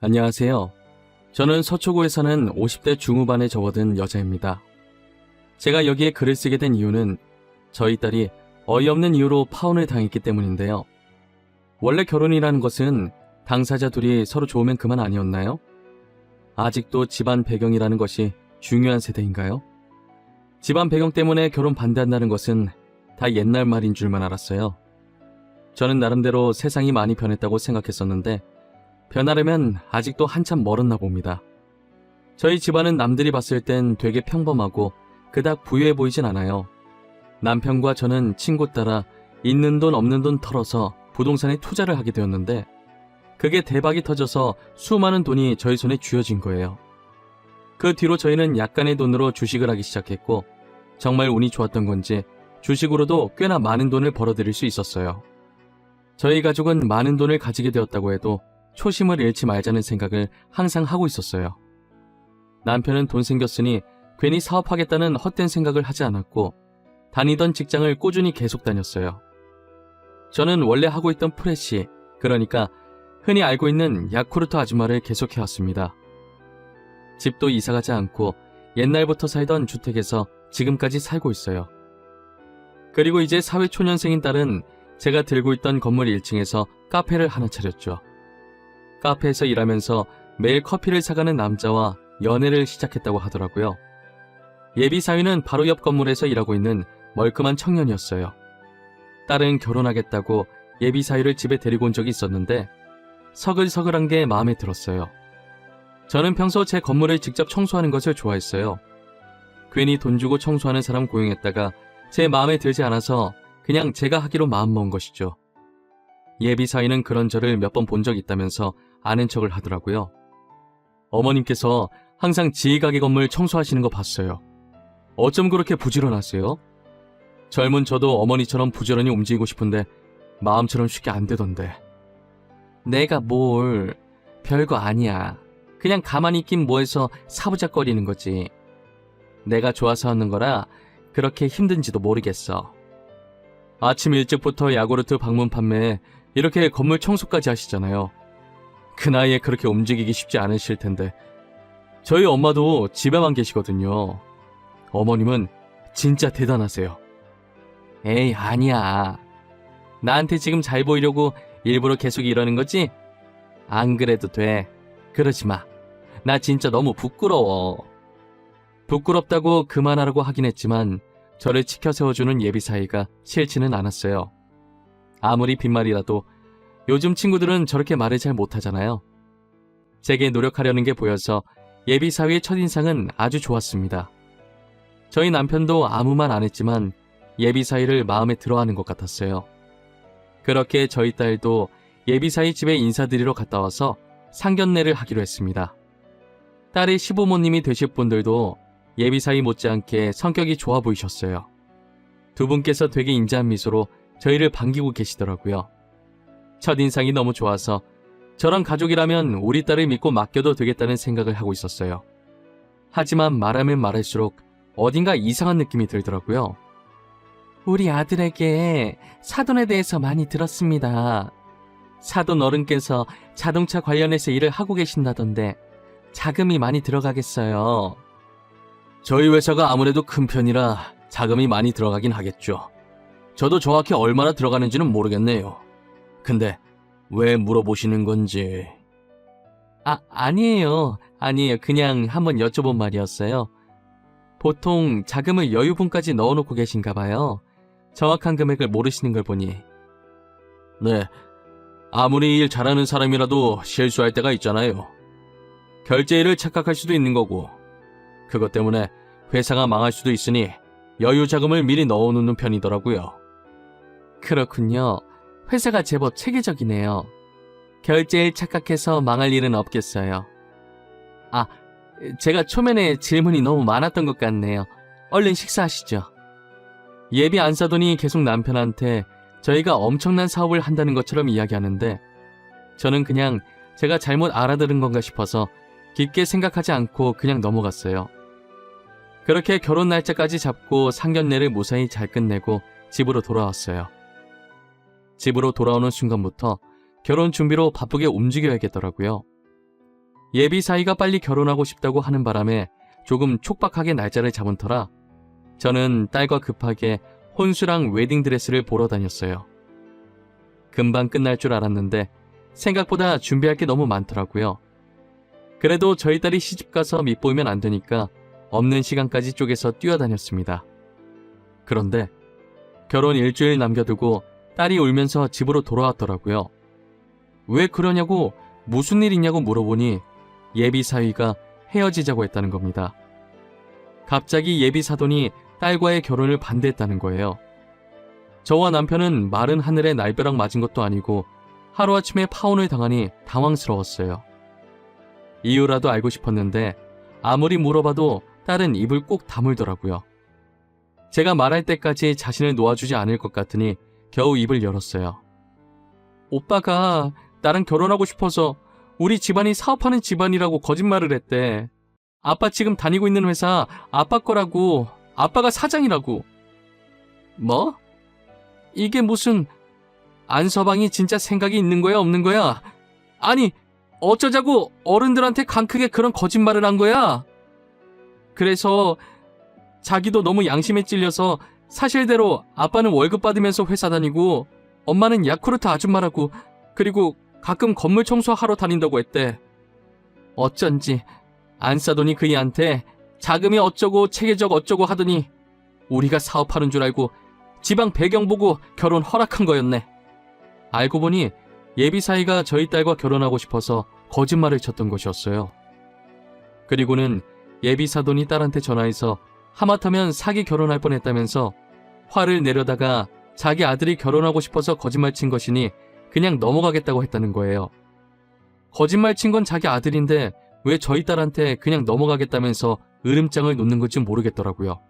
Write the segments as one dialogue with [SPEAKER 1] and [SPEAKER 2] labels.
[SPEAKER 1] 안녕하세요. 저는 서초구에 사는 50대 중후반에 접어든 여자입니다. 제가 여기에 글을 쓰게 된 이유는 저희 딸이 어이없는 이유로 파혼을 당했기 때문인데요. 원래 결혼이라는 것은 당사자 둘이 서로 좋으면 그만 아니었나요? 아직도 집안 배경이라는 것이 중요한 세대인가요? 집안 배경 때문에 결혼 반대한다는 것은 다 옛날 말인 줄만 알았어요. 저는 나름대로 세상이 많이 변했다고 생각했었는데 변하려면 아직도 한참 멀었나 봅니다. 저희 집안은 남들이 봤을 땐 되게 평범하고 그닥 부유해 보이진 않아요. 남편과 저는 친구 따라 있는 돈 없는 돈 털어서 부동산에 투자를 하게 되었는데 그게 대박이 터져서 수많은 돈이 저희 손에 쥐어진 거예요. 그 뒤로 저희는 약간의 돈으로 주식을 하기 시작했고 정말 운이 좋았던 건지 주식으로도 꽤나 많은 돈을 벌어들일 수 있었어요. 저희 가족은 많은 돈을 가지게 되었다고 해도 초심을 잃지 말자는 생각을 항상 하고 있었어요. 남편은 돈 생겼으니 괜히 사업하겠다는 헛된 생각을 하지 않았고 다니던 직장을 꾸준히 계속 다녔어요. 저는 원래 하고 있던 프레시, 그러니까 흔히 알고 있는 야쿠르트 아줌마를 계속해왔습니다. 집도 이사가지 않고 옛날부터 살던 주택에서 지금까지 살고 있어요. 그리고 이제 사회초년생인 딸은 제가 들고 있던 건물 1층에서 카페를 하나 차렸죠. 카페에서 일하면서 매일 커피를 사가는 남자와 연애를 시작했다고 하더라고요. 예비 사위는 바로 옆 건물에서 일하고 있는 멀끔한 청년이었어요. 딸은 결혼하겠다고 예비 사위를 집에 데리고 온 적이 있었는데 서글서글한 게 마음에 들었어요. 저는 평소 제 건물을 직접 청소하는 것을 좋아했어요. 괜히 돈 주고 청소하는 사람 고용했다가 제 마음에 들지 않아서 그냥 제가 하기로 마음먹은 것이죠. 예비 사위는 그런 저를 몇 번 본 적이 있다면서 아는 척을 하더라고요. 어머님께서 항상 지희 가게 건물 청소하시는 거 봤어요. 어쩜 그렇게 부지런하세요? 젊은 저도 어머니처럼 부지런히 움직이고 싶은데 마음처럼 쉽게 안 되던데. 내가 뭘, 별거 아니야. 그냥 가만히 있긴 뭐해서 사부작거리는 거지. 내가 좋아서 하는 거라 그렇게 힘든지도 모르겠어. 아침 일찍부터 야구르트 방문 판매에 이렇게 건물 청소까지 하시잖아요. 그 나이에 그렇게 움직이기 쉽지 않으실 텐데 저희 엄마도 집에만 계시거든요. 어머님은 진짜 대단하세요. 에이, 아니야. 나한테 지금 잘 보이려고 일부러 계속 이러는 거지? 안 그래도 돼. 그러지 마. 나 진짜 너무 부끄러워. 부끄럽다고 그만하라고 하긴 했지만 저를 치켜 세워주는 예비 사이가 싫지는 않았어요. 아무리 빈말이라도 요즘 친구들은 저렇게 말을 잘 못하잖아요. 제게 노력하려는 게 보여서 예비 사위의 첫인상은 아주 좋았습니다. 저희 남편도 아무 말 안 했지만 예비 사위를 마음에 들어하는 것 같았어요. 그렇게 저희 딸도 예비 사위 집에 인사드리러 갔다 와서 상견례를 하기로 했습니다. 딸의 시부모님이 되실 분들도 예비 사위 못지않게 성격이 좋아 보이셨어요. 두 분께서 되게 인자한 미소로 저희를 반기고 계시더라고요. 첫인상이 너무 좋아서 저랑 가족이라면 우리 딸을 믿고 맡겨도 되겠다는 생각을 하고 있었어요. 하지만 말하면 말할수록 어딘가 이상한 느낌이 들더라고요. 우리 아들에게 사돈에 대해서 많이 들었습니다. 사돈 어른께서 자동차 관련해서 일을 하고 계신다던데 자금이 많이 들어가겠어요. 저희 회사가 아무래도 큰 편이라 자금이 많이 들어가긴 하겠죠. 저도 정확히 얼마나 들어가는지는 모르겠네요. 근데 왜 물어보시는 건지. 아니에요. 그냥 한번 여쭤본 말이었어요. 보통 자금을 여유분까지 넣어놓고 계신가 봐요. 정확한 금액을 모르시는 걸 보니. 네. 아무리 일 잘하는 사람이라도 실수할 때가 있잖아요. 결제일을 착각할 수도 있는 거고. 그것 때문에 회사가 망할 수도 있으니 여유 자금을 미리 넣어놓는 편이더라고요. 그렇군요. 회사가 제법 체계적이네요. 결제일 착각해서 망할 일은 없겠어요. 제가 초면에 질문이 너무 많았던 것 같네요. 얼른 식사하시죠. 예비 안사돈이 계속 남편한테 저희가 엄청난 사업을 한다는 것처럼 이야기하는데 저는 그냥 제가 잘못 알아들은 건가 싶어서 깊게 생각하지 않고 그냥 넘어갔어요. 그렇게 결혼 날짜까지 잡고 상견례를 무사히 잘 끝내고 집으로 돌아왔어요. 집으로 돌아오는 순간부터 결혼 준비로 바쁘게 움직여야겠더라고요. 예비 사위가 빨리 결혼하고 싶다고 하는 바람에 조금 촉박하게 날짜를 잡은 터라 저는 딸과 급하게 혼수랑 웨딩드레스를 보러 다녔어요. 금방 끝날 줄 알았는데 생각보다 준비할 게 너무 많더라고요. 그래도 저희 딸이 시집가서 밉보이면 안 되니까 없는 시간까지 쪼개서 뛰어다녔습니다. 그런데 결혼 일주일 남겨두고 딸이 울면서 집으로 돌아왔더라고요. 왜 그러냐고 무슨 일 있냐고 물어보니 예비 사위가 헤어지자고 했다는 겁니다. 갑자기 예비 사돈이 딸과의 결혼을 반대했다는 거예요. 저와 남편은 마른 하늘에 날벼락 맞은 것도 아니고 하루아침에 파혼을 당하니 당황스러웠어요. 이유라도 알고 싶었는데 아무리 물어봐도 딸은 입을 꼭 다물더라고요. 제가 말할 때까지 자신을 놓아주지 않을 것 같으니 겨우 입을 열었어요. 오빠가 나랑 결혼하고 싶어서 우리 집안이 사업하는 집안이라고 거짓말을 했대. 아빠 지금 다니고 있는 회사 아빠 거라고, 아빠가 사장이라고. 뭐? 이게 무슨 안서방이 진짜 생각이 있는 거야 없는 거야? 아니 어쩌자고 어른들한테 강크게 그런 거짓말을 한 거야? 그래서 자기도 너무 양심에 찔려서 사실대로 아빠는 월급 받으면서 회사 다니고 엄마는 야쿠르트 아줌마라고, 그리고 가끔 건물 청소하러 다닌다고 했대. 어쩐지 안싸돈이 그이한테 자금이 어쩌고 체계적 어쩌고 하더니 우리가 사업하는 줄 알고 지방 배경 보고 결혼 허락한 거였네. 알고 보니 예비 사위가 저희 딸과 결혼하고 싶어서 거짓말을 쳤던 것이었어요. 그리고는 예비 사돈이 딸한테 전화해서 하마터면 사기 결혼할 뻔했다면서 화를 내려다가 자기 아들이 결혼하고 싶어서 거짓말 친 것이니 그냥 넘어가겠다고 했다는 거예요. 거짓말 친 건 자기 아들인데 왜 저희 딸한테 그냥 넘어가겠다면서 으름장을 놓는 건지 모르겠더라고요.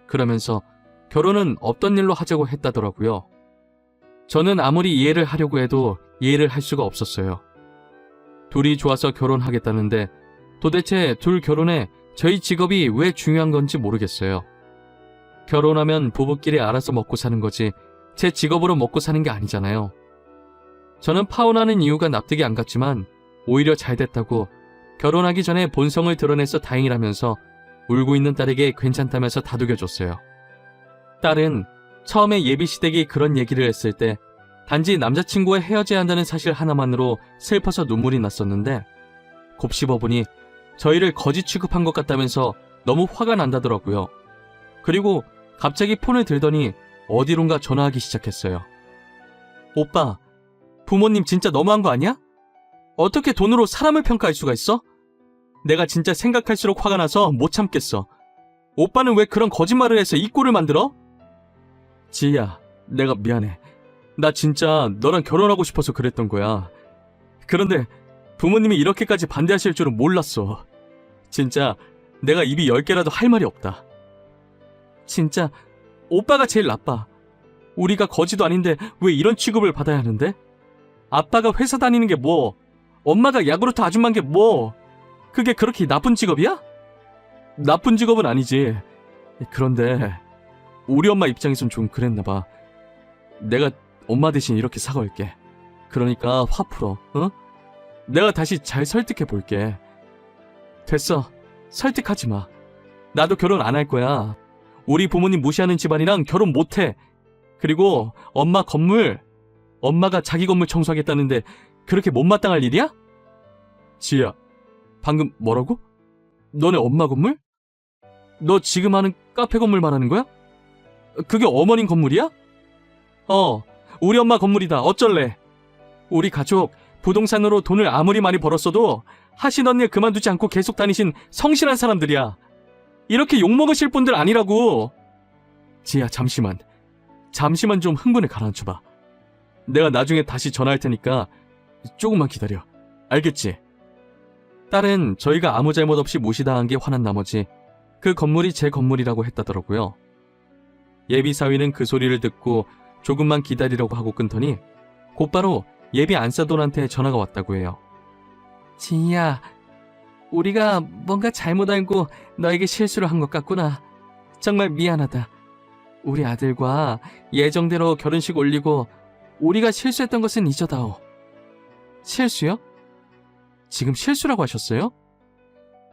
[SPEAKER 1] 그러면서 결혼은 없던 일로 하자고 했다더라고요. 저는 아무리 이해를 하려고 해도 이해를 할 수가 없었어요. 둘이 좋아서 결혼하겠다는데 도대체 둘 결혼에 저희 직업이 왜 중요한 건지 모르겠어요. 결혼하면 부부끼리 알아서 먹고 사는 거지 제 직업으로 먹고 사는 게 아니잖아요. 저는 파혼하는 이유가 납득이 안 갔지만 오히려 잘 됐다고 결혼하기 전에 본성을 드러내서 다행이라면서 울고 있는 딸에게 괜찮다면서 다독여줬어요. 딸은 처음에 예비시댁이 그런 얘기를 했을 때 단지 남자친구와 헤어져야 한다는 사실 하나만으로 슬퍼서 눈물이 났었는데 곱씹어보니 저희를 거짓 취급한 것 같다면서 너무 화가 난다더라고요. 그리고 갑자기 폰을 들더니 어디론가 전화하기 시작했어요. 오빠, 부모님 진짜 너무한 거 아니야? 어떻게 돈으로 사람을 평가할 수가 있어? 내가 진짜 생각할수록 화가 나서 못 참겠어. 오빠는 왜 그런 거짓말을 해서 이 꼴을 만들어? 지희야, 내가 미안해. 나 진짜 너랑 결혼하고 싶어서 그랬던 거야. 그런데 부모님이 이렇게까지 반대하실 줄은 몰랐어. 진짜 내가 입이 10개라도 할 말이 없다. 진짜 오빠가 제일 나빠. 우리가 거지도 아닌데 왜 이런 취급을 받아야 하는데? 아빠가 회사 다니는 게 뭐, 엄마가 야구르트 아줌마인 게 뭐, 그게 그렇게 나쁜 직업이야? 나쁜 직업은 아니지. 그런데 우리 엄마 입장에선 좀 그랬나 봐. 내가 엄마 대신 이렇게 사과할게. 그러니까 화 풀어, 어? 내가 다시 잘 설득해 볼게. 됐어. 설득하지 마. 나도 결혼 안 할 거야. 우리 부모님 무시하는 집안이랑 결혼 못 해. 그리고 엄마 건물, 엄마가 자기 건물 청소하겠다는데 그렇게 못마땅할 일이야? 지희야, 방금 뭐라고? 너네 엄마 건물? 너 지금 하는 카페 건물 말하는 거야? 그게 어머님 건물이야? 우리 엄마 건물이다. 어쩔래? 우리 가족 부동산으로 돈을 아무리 많이 벌었어도 하시던 일 그만두지 않고 계속 다니신 성실한 사람들이야. 이렇게 욕먹으실 분들 아니라고. 지희야, 잠시만 좀 흥분을 가라앉혀봐. 내가 나중에 다시 전화할 테니까 조금만 기다려. 알겠지? 딸은 저희가 아무 잘못 없이 무시당한 게 화난 나머지 그 건물이 제 건물이라고 했다더라고요. 예비 사위는 그 소리를 듣고 조금만 기다리려고 하고 끊더니 곧바로 예비 안사돈한테 전화가 왔다고 해요. 지희야, 우리가 뭔가 잘못 알고 너에게 실수를 한 것 같구나. 정말 미안하다. 우리 아들과 예정대로 결혼식 올리고 우리가 실수했던 것은 잊어다오. 실수요? 지금 실수라고 하셨어요?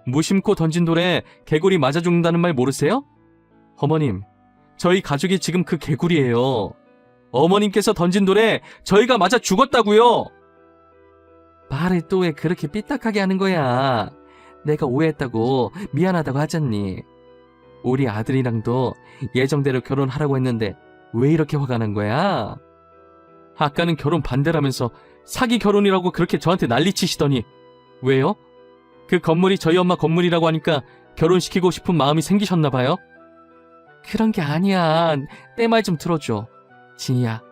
[SPEAKER 1] 무심코 던진 돌에 개구리 맞아 죽는다는 말 모르세요? 어머님, 저희 가족이 지금 그 개구리예요. 어머님께서 던진 돌에 저희가 맞아 죽었다고요. 말을 또 왜 그렇게 삐딱하게 하는 거야? 내가 오해했다고 미안하다고 하잖니. 우리 아들이랑도 예정대로 결혼하라고 했는데 왜 이렇게 화가 난 거야? 아까는 결혼 반대라면서 사기 결혼이라고 그렇게 저한테 난리치시더니 왜요? 그 건물이 저희 엄마 건물이라고 하니까 결혼시키고 싶은 마음이 생기셨나 봐요? 그런 게 아니야. 내 말 좀 들어줘. 진이야.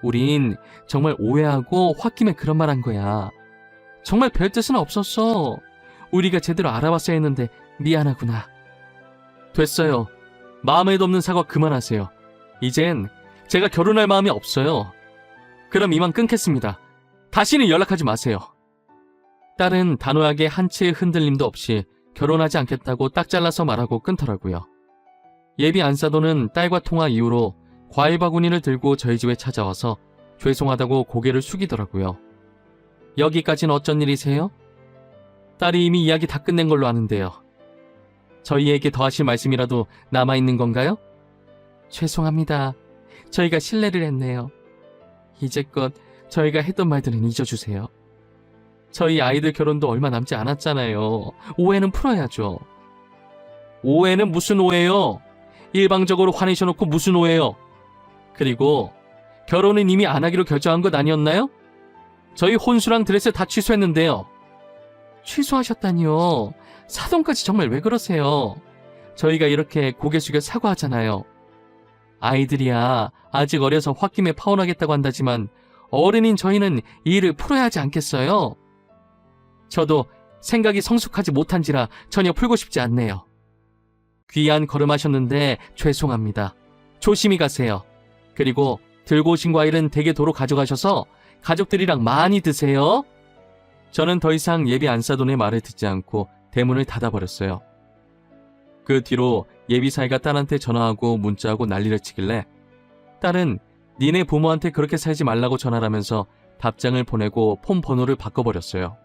[SPEAKER 1] 우린 정말 오해하고 홧김에 그런 말 한 거야. 정말 별 뜻은 없었어. 우리가 제대로 알아봤어야 했는데 미안하구나. 됐어요. 마음에도 없는 사과 그만하세요. 이젠 제가 결혼할 마음이 없어요. 그럼 이만 끊겠습니다. 다시는 연락하지 마세요. 딸은 단호하게 한치의 흔들림도 없이 결혼하지 않겠다고 딱 잘라서 말하고 끊더라고요. 예비 안사도는 딸과 통화 이후로 과일 바구니를 들고 저희 집에 찾아와서 죄송하다고 고개를 숙이더라고요. 여기까지는 어쩐 일이세요? 딸이 이미 이야기 다 끝낸 걸로 아는데요. 저희에게 더 하실 말씀이라도 남아있는 건가요? 죄송합니다. 저희가 실례를 했네요. 이제껏 저희가 했던 말들은 잊어주세요. 저희 아이들 결혼도 얼마 남지 않았잖아요. 오해는 풀어야죠. 오해는 무슨 오해요? 일방적으로 화내셔놓고 무슨 오해요? 그리고 결혼은 이미 안 하기로 결정한 것 아니었나요? 저희 혼수랑 드레스 다 취소했는데요. 취소하셨다니요? 사돈까지 정말 왜 그러세요? 저희가 이렇게 고개 숙여 사과하잖아요. 아이들이야 아직 어려서 홧김에 파혼하겠다고 한다지만 어른인 저희는 이 일을 풀어야 하지 않겠어요? 저도 생각이 성숙하지 못한지라 전혀 풀고 싶지 않네요. 귀한 걸음하셨는데 죄송합니다. 조심히 가세요. 그리고 들고 오신 과일은 대게 도로 가져가셔서 가족들이랑 많이 드세요. 저는 더 이상 예비 안사돈의 말을 듣지 않고 대문을 닫아버렸어요. 그 뒤로 예비 사이가 딸한테 전화하고 문자하고 난리를 치길래 딸은 니네 부모한테 그렇게 살지 말라고 전화하면서 답장을 보내고 폰 번호를 바꿔버렸어요.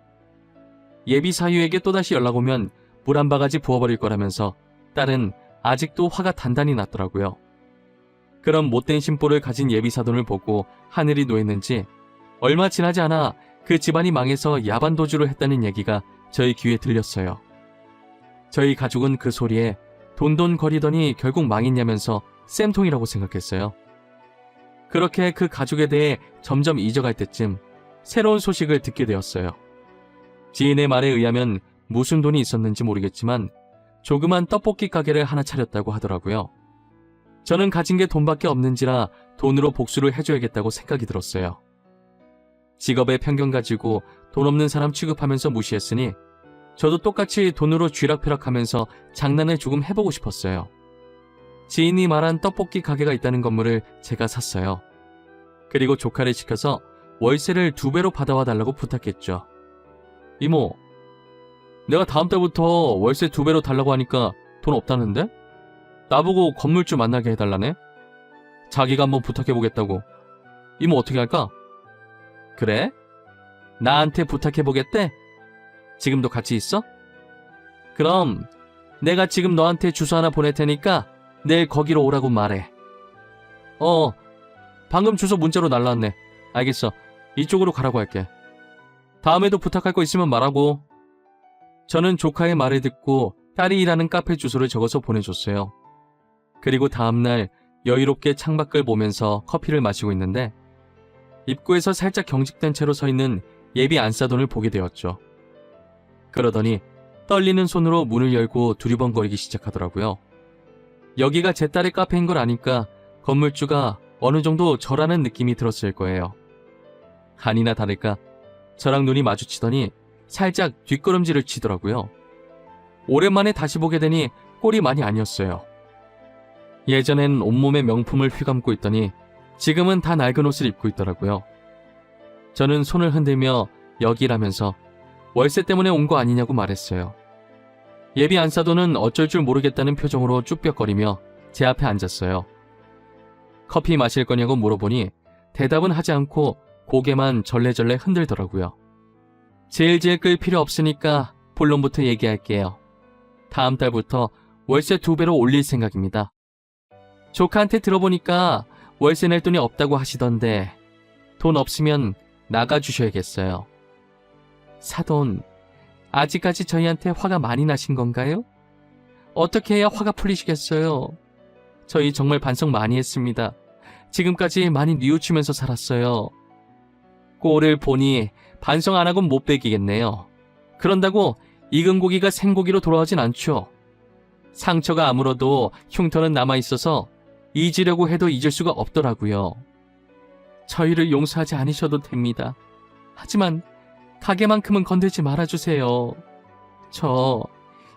[SPEAKER 1] 예비 사유에게 또다시 연락 오면 물 한 바가지 부어버릴 거라면서 딸은 아직도 화가 단단히 났더라고요. 그런 못된 심보를 가진 예비 사돈을 보고 하늘이 놓였는지 얼마 지나지 않아 그 집안이 망해서 야반도주를 했다는 얘기가 저희 귀에 들렸어요. 저희 가족은 그 소리에 돈돈거리더니 결국 망했냐면서 쌤통이라고 생각했어요. 그렇게 그 가족에 대해 점점 잊어갈 때쯤 새로운 소식을 듣게 되었어요. 지인의 말에 의하면 무슨 돈이 있었는지 모르겠지만 조그만 떡볶이 가게를 하나 차렸다고 하더라고요. 저는 가진 게 돈밖에 없는지라 돈으로 복수를 해줘야겠다고 생각이 들었어요. 직업의 편견 가지고 돈 없는 사람 취급하면서 무시했으니 저도 똑같이 돈으로 쥐락펴락하면서 장난을 조금 해보고 싶었어요. 지인이 말한 떡볶이 가게가 있다는 건물을 제가 샀어요. 그리고 조카를 시켜서 월세를 2배로 받아와 달라고 부탁했죠. 이모, 내가 다음 달부터 월세 2배로 달라고 하니까 돈 없다는데? 나보고 건물주 만나게 해달라네? 자기가 한번 부탁해보겠다고. 이모 어떻게 할까? 그래? 나한테 부탁해보겠대? 지금도 같이 있어? 그럼 내가 지금 너한테 주소 하나 보낼 테니까 내일 거기로 오라고 말해. 방금 주소 문자로 날라왔네. 알겠어. 이쪽으로 가라고 할게. 다음에도 부탁할 거 있으면 말하고. 저는 조카의 말을 듣고 딸이 일하는 카페 주소를 적어서 보내줬어요. 그리고 다음날 여유롭게 창밖을 보면서 커피를 마시고 있는데 입구에서 살짝 경직된 채로 서 있는 예비 안사돈을 보게 되었죠. 그러더니 떨리는 손으로 문을 열고 두리번거리기 시작하더라고요. 여기가 제 딸의 카페인 걸 아니까 건물주가 어느 정도 저라는 느낌이 들었을 거예요. 아니나 다를까 저랑 눈이 마주치더니 살짝 뒷걸음질을 치더라고요. 오랜만에 다시 보게 되니 꼴이 많이 아니었어요. 예전엔 온몸에 명품을 휘감고 있더니 지금은 다 낡은 옷을 입고 있더라고요. 저는 손을 흔들며 여기라면서 월세 때문에 온 거 아니냐고 말했어요. 예비 안사돈은 어쩔 줄 모르겠다는 표정으로 쭈뼛거리며 제 앞에 앉았어요. 커피 마실 거냐고 물어보니 대답은 하지 않고 고개만 절레절레 흔들더라고요. 질질 끌 필요 없으니까 본론부터 얘기할게요. 다음 달부터 월세 2배로 올릴 생각입니다. 조카한테 들어보니까 월세 낼 돈이 없다고 하시던데 돈 없으면 나가주셔야겠어요. 사돈, 아직까지 저희한테 화가 많이 나신 건가요? 어떻게 해야 화가 풀리시겠어요? 저희 정말 반성 많이 했습니다. 지금까지 많이 뉘우치면서 살았어요. 꼴을 보니 반성 안 하곤 못 베기겠네요. 그런다고 익은 고기가 생고기로 돌아오진 않죠. 상처가 아물어도 흉터는 남아있어서 잊으려고 해도 잊을 수가 없더라고요. 저희를 용서하지 않으셔도 됩니다. 하지만 가게만큼은 건들지 말아주세요. 저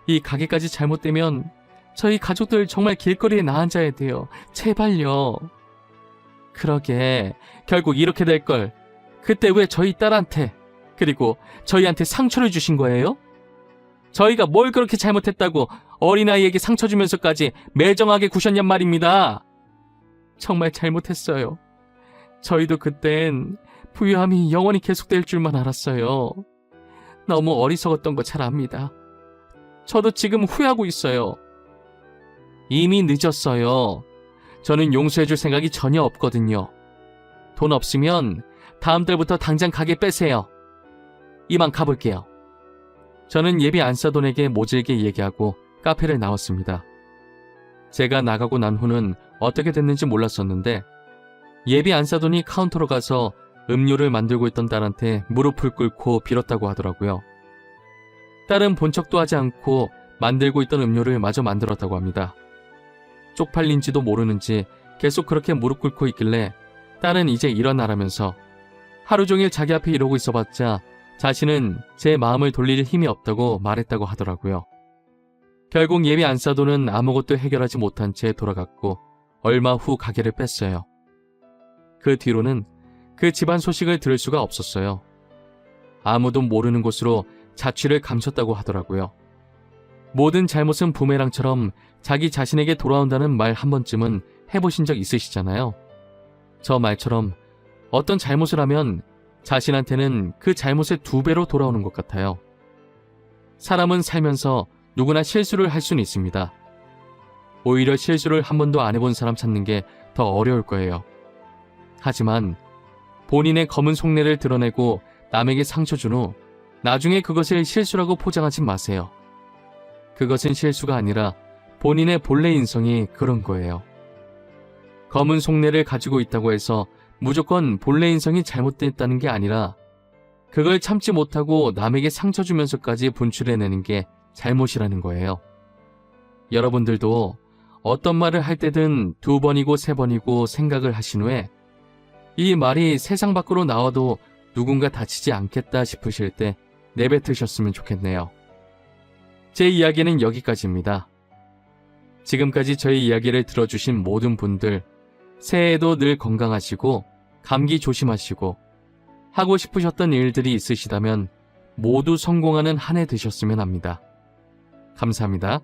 [SPEAKER 1] 이 가게까지 잘못되면 저희 가족들 정말 길거리에 나앉아야 돼요. 제발요. 그러게 결국 이렇게 될 걸. 그때 왜 저희 딸한테 그리고 저희한테 상처를 주신 거예요? 저희가 뭘 그렇게 잘못했다고 어린아이에게 상처 주면서까지 매정하게 구셨냔 말입니다. 정말 잘못했어요. 저희도 그땐 부유함이 영원히 계속될 줄만 알았어요. 너무 어리석었던 거 잘 압니다. 저도 지금 후회하고 있어요. 이미 늦었어요. 저는 용서해줄 생각이 전혀 없거든요. 돈 없으면 다음 달부터 당장 가게 빼세요. 이만 가볼게요. 저는 예비 안사돈에게 모질게 얘기하고 카페를 나왔습니다. 제가 나가고 난 후는 어떻게 됐는지 몰랐었는데 예비 안사돈이 카운터로 가서 음료를 만들고 있던 딸한테 무릎을 꿇고 빌었다고 하더라고요. 딸은 본 척도 하지 않고 만들고 있던 음료를 마저 만들었다고 합니다. 쪽팔린지도 모르는지 계속 그렇게 무릎 꿇고 있길래 딸은 이제 일어나라면서 하루 종일 자기 앞에 이러고 있어봤자 자신은 제 마음을 돌릴 힘이 없다고 말했다고 하더라고요. 결국 예비 안사돈은 아무것도 해결하지 못한 채 돌아갔고 얼마 후 가게를 뺐어요. 그 뒤로는 그 집안 소식을 들을 수가 없었어요. 아무도 모르는 곳으로 자취를 감췄다고 하더라고요. 모든 잘못은 부메랑처럼 자기 자신에게 돌아온다는 말 한 번쯤은 해보신 적 있으시잖아요. 저 말처럼 어떤 잘못을 하면 자신한테는 그 잘못의 2배로 돌아오는 것 같아요. 사람은 살면서 누구나 실수를 할 수는 있습니다. 오히려 실수를 한 번도 안 해본 사람 찾는 게 더 어려울 거예요. 하지만 본인의 검은 속내를 드러내고 남에게 상처 준 후 나중에 그것을 실수라고 포장하지 마세요. 그것은 실수가 아니라 본인의 본래 인성이 그런 거예요. 검은 속내를 가지고 있다고 해서 무조건 본래 인성이 잘못됐다는 게 아니라 그걸 참지 못하고 남에게 상처 주면서까지 분출해내는 게 잘못이라는 거예요. 여러분들도 어떤 말을 할 때든 2번이고 3번이고 생각을 하신 후에 이 말이 세상 밖으로 나와도 누군가 다치지 않겠다 싶으실 때 내뱉으셨으면 좋겠네요. 제 이야기는 여기까지입니다. 지금까지 저희 이야기를 들어주신 모든 분들 새해에도 늘 건강하시고 감기 조심하시고 하고 싶으셨던 일들이 있으시다면 모두 성공하는 한 해 되셨으면 합니다. 감사합니다.